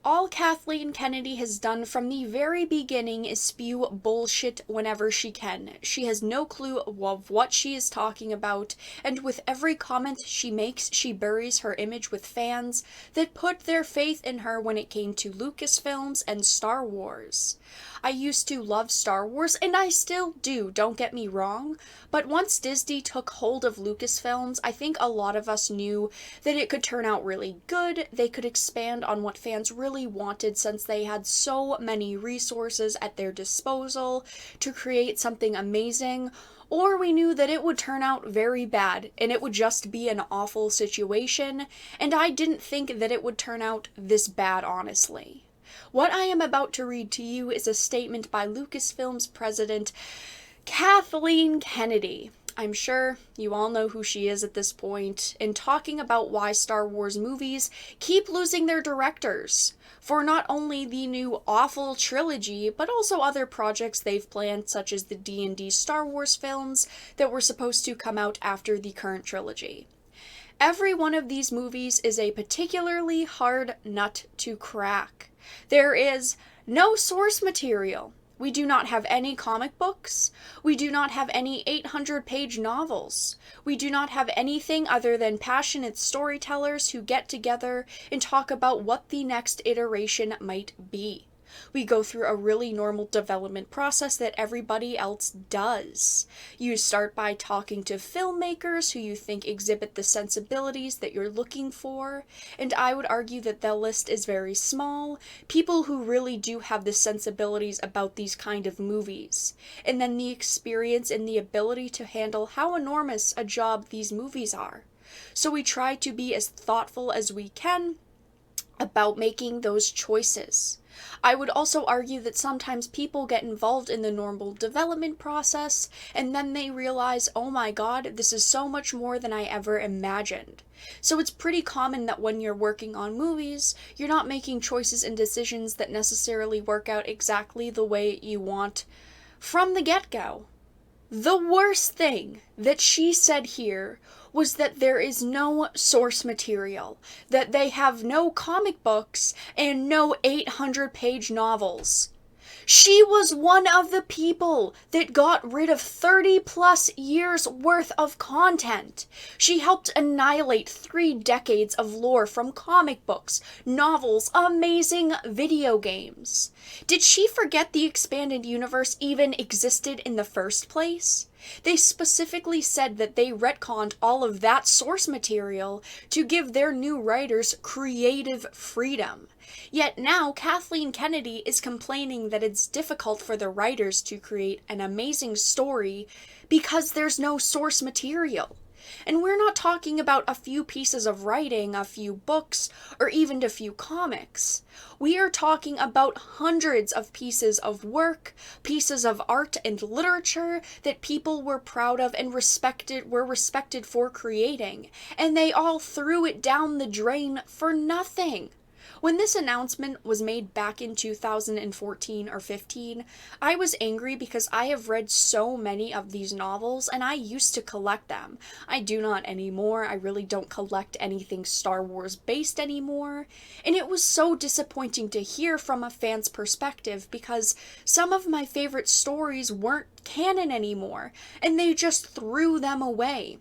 All Kathleen Kennedy has done from the very beginning is spew bullshit whenever she can. She has no clue of what she is talking about, and with every comment she makes, she buries her image with fans that put their faith in her when it came to Lucasfilms and Star Wars. I used to love Star Wars, and I still do, don't get me wrong, but once Disney took hold of Lucasfilms, I think a lot of us knew that it could turn out really good. They could expand on what fans really wanted since they had so many resources at their disposal to create something amazing, or we knew that it would turn out very bad and it would just be an awful situation, and I didn't think that it would turn out this bad, honestly. What I am about to read to you is a statement by Lucasfilm's president, Kathleen Kennedy. I'm sure you all know who she is at this point, in talking about why Star Wars movies keep losing their directors for not only the new awful trilogy, but also other projects they've planned, such as the D&D Star Wars films that were supposed to come out after the current trilogy. Every one of these movies is a particularly hard nut to crack. There is no source material. We do not have any comic books. We do not have any 800-page novels. We do not have anything other than passionate storytellers who get together and talk about what the next iteration might be. We go through a really normal development process that everybody else does. You start by talking to filmmakers who you think exhibit the sensibilities that you're looking for, and I would argue that the list is very small, people who really do have the sensibilities about these kind of movies, and then the experience and the ability to handle how enormous a job these movies are. So we try to be as thoughtful as we can about making those choices. I would also argue that sometimes people get involved in the normal development process and then they realize, oh my god, this is so much more than I ever imagined. So it's pretty common that when you're working on movies, you're not making choices and decisions that necessarily work out exactly the way you want from the get-go. The worst thing that she said here was that there is no source material, that they have no comic books and no 800-page novels. She was one of the people that got rid of 30 plus years worth of content. She helped annihilate 3 decades of lore from comic books, novels, amazing video games. Did she forget the expanded universe even existed in the first place? They specifically said that they retconned all of that source material to give their new writers creative freedom. Yet now Kathleen Kennedy is complaining that it's difficult for the writers to create an amazing story because there's no source material. And we're not talking about a few pieces of writing, a few books, or even a few comics. We are talking about hundreds of pieces of work, pieces of art and literature that people were proud of and were respected for creating, and they all threw it down the drain for nothing. When this announcement was made back in 2014 or 15, I was angry because I have read so many of these novels and I used to collect them. I do not anymore. I really don't collect anything Star Wars based anymore. And it was so disappointing to hear from a fan's perspective because some of my favorite stories weren't canon anymore and they just threw them away.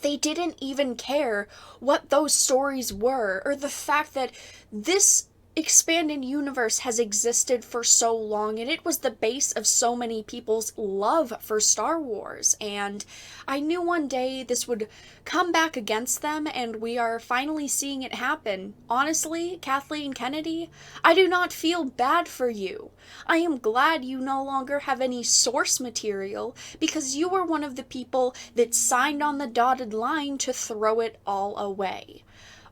They didn't even care what those stories were, or the fact that this expanded universe has existed for so long, and it was the base of so many people's love for Star Wars, and I knew one day this would come back against them, and we are finally seeing it happen. Honestly, Kathleen Kennedy, I do not feel bad for you. I am glad you no longer have any source material, because you were one of the people that signed on the dotted line to throw it all away.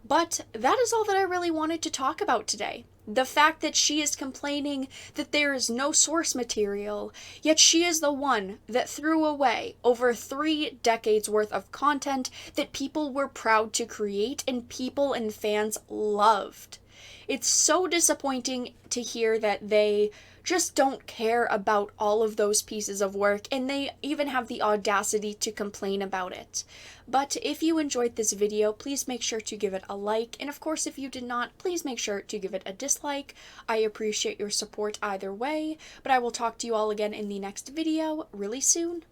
But that is all that I really wanted to talk about today. The fact that she is complaining that there is no source material, yet she is the one that threw away over 3 decades worth of content that people were proud to create and people and fans loved. It's so disappointing to hear that they just don't care about all of those pieces of work, and they even have the audacity to complain about it. But if you enjoyed this video, please make sure to give it a like, and of course if you did not, please make sure to give it a dislike. I appreciate your support either way, but I will talk to you all again in the next video really soon.